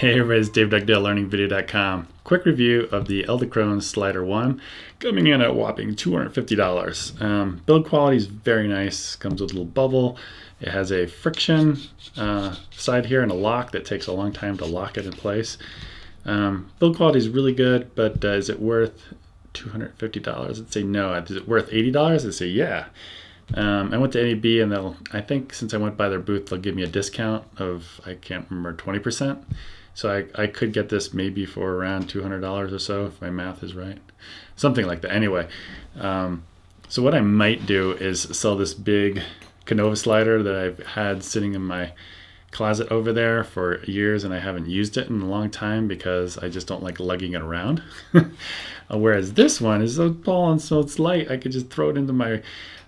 Hey everybody, it's Dave Dugdale, learningvideo.com. Quick review of the Edelkrone SliderONE, coming in at a whopping $250. Build quality is very nice. Comes with a little bubble. It has a friction side here and a lock that takes a long time to lock it in place. Build quality is really good, but is it worth $250? I'd say no. Is it worth $80? I'd say yeah. I went to NEB and I think since I went by their booth, they'll give me a discount of, I can't remember, 20%. So I could get this maybe for around $200 or so if my math is right. Something like that. Anyway, so what I might do is sell this big Canova slider that I've had sitting in my closet over there for years, and I haven't used it in a long time because I just don't like lugging it around. Whereas this one is so tall and so it's light, I could just throw it into my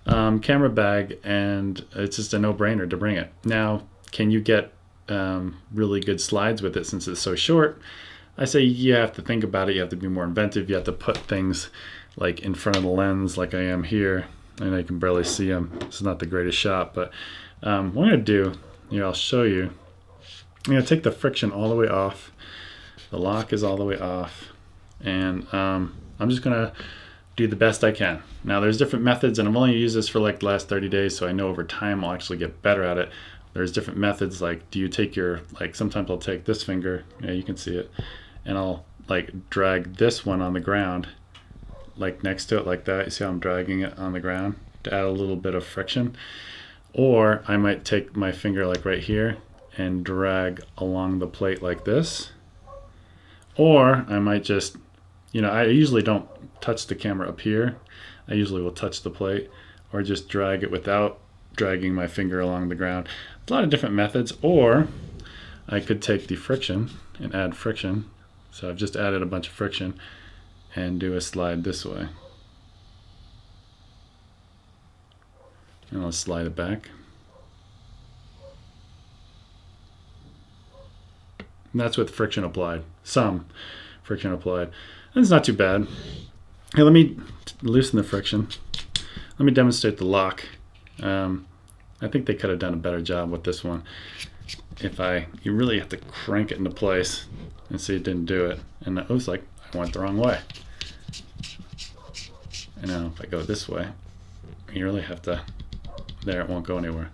camera bag, and it's just a no-brainer to bring it. Now, can you get really good slides with it since it's so short? I say you have to think about it. You have to be more inventive. You have to put things like in front of the lens like I am here, and I can barely see them. It's not the greatest shot, but what I'm going to do here, I'll show you. I'm going to take the friction all the way off. The lock is all the way off, and I'm just going to do the best I can. Now there's different methods, and I've only used this for like the last 30 days, so I know over time I'll actually get better at it. There's different methods, like do you take your, like sometimes I'll take this finger, yeah, you can see it, and I'll like drag this one on the ground, like next to it like that. You see how I'm dragging it on the ground to add a little bit of friction. Or I might take my finger like right here and drag along the plate like this. Or I might just, I usually don't touch the camera up here. I usually will touch the plate or just drag it without dragging my finger along the ground. A lot of different methods. Or I could take the friction and add friction. So I've just added a bunch of friction and do a slide this way. And I'll slide it back. And that's with friction applied. Some friction applied. And it's not too bad. Hey, let me loosen the friction. Let me demonstrate the lock. I think they could have done a better job with this one. You really have to crank it into place, and see it didn't do it. And it was like I went the wrong way. And now if I go this way, you really have to, there, it won't go anywhere.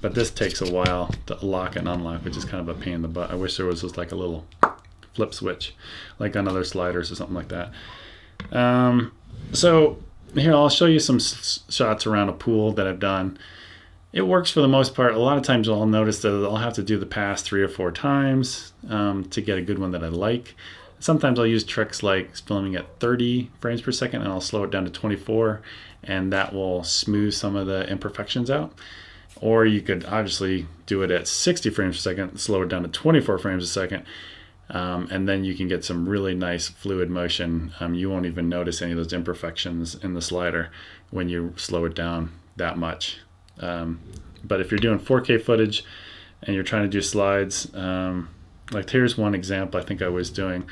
But this takes a while to lock and unlock, which is kind of a pain in the butt. I wish there was just like a little flip switch, like on other sliders or something like that. So here, I'll show you some shots around a pool that I've done. It works for the most part. A lot of times I'll notice that I'll have to do the pass 3 or 4 times to get a good one that I like. Sometimes I'll use tricks like filming at 30 frames per second, and I'll slow it down to 24, and that will smooth some of the imperfections out. Or you could obviously do it at 60 frames per second, slow it down to 24 frames a second, and then you can get some really nice fluid motion. You won't even notice any of those imperfections in the slider when you slow it down that much. But if you're doing 4K footage and you're trying to do slides, like here's one example I think I was doing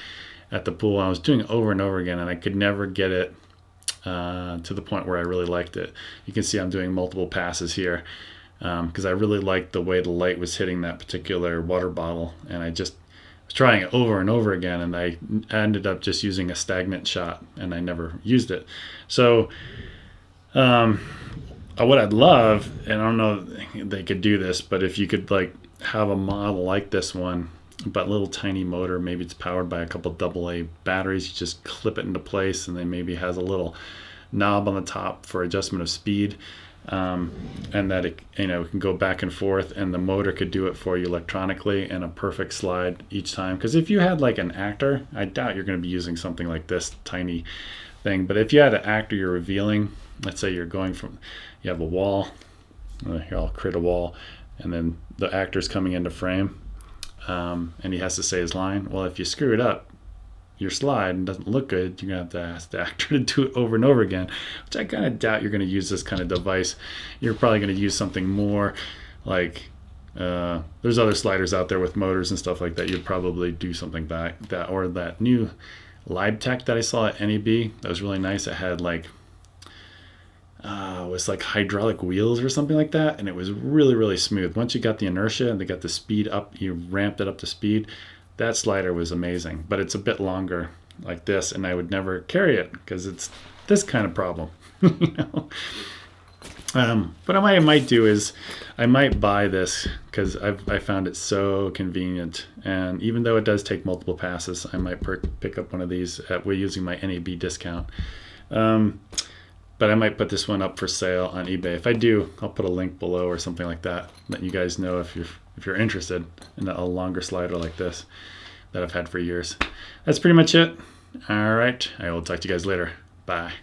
at the pool. I was doing it over and over again, and I could never get it to the point where I really liked it. You can see I'm doing multiple passes here because I really liked the way the light was hitting that particular water bottle, and I just was trying it over and over again, and I ended up just using a stagnant shot, and I never used it. So what I'd love, and I don't know if they could do this, but if you could like have a model like this one, but little tiny motor, maybe it's powered by a couple AA batteries, you just clip it into place, and then maybe has a little knob on the top for adjustment of speed, and that it can go back and forth, and the motor could do it for you electronically, and a perfect slide each time. Because if you had like an actor, I doubt you're going to be using something like this tiny thing, but if you had an actor you're revealing, let's say you're going from, you have a wall, here I'll create a wall, and then the actor's coming into frame, and he has to say his line. Well, if you screw it up, your slide, and doesn't look good, you're going to have to ask the actor to do it over and over again, which I kind of doubt you're going to use this kind of device. You're probably going to use something more like, there's other sliders out there with motors and stuff like that. You'd probably do something back that, or that new LiveTech that I saw at NEB, that was really nice. It had like, it was like hydraulic wheels or something like that, and it was really, really smooth. Once you got the inertia and they got the speed up, you ramped it up to speed, That slider was amazing, but it's a bit longer like this, and I would never carry it because it's this kind of problem. You know? What I might do is I might buy this because I found it so convenient, and even though it does take multiple passes, I might pick up one of these we're using my NAB discount. But I might put this one up for sale on eBay. If I do, I'll put a link below or something like that. Let you guys know if you're interested in a longer slider like this that I've had for years. That's pretty much it. All right, I will talk to you guys later. Bye.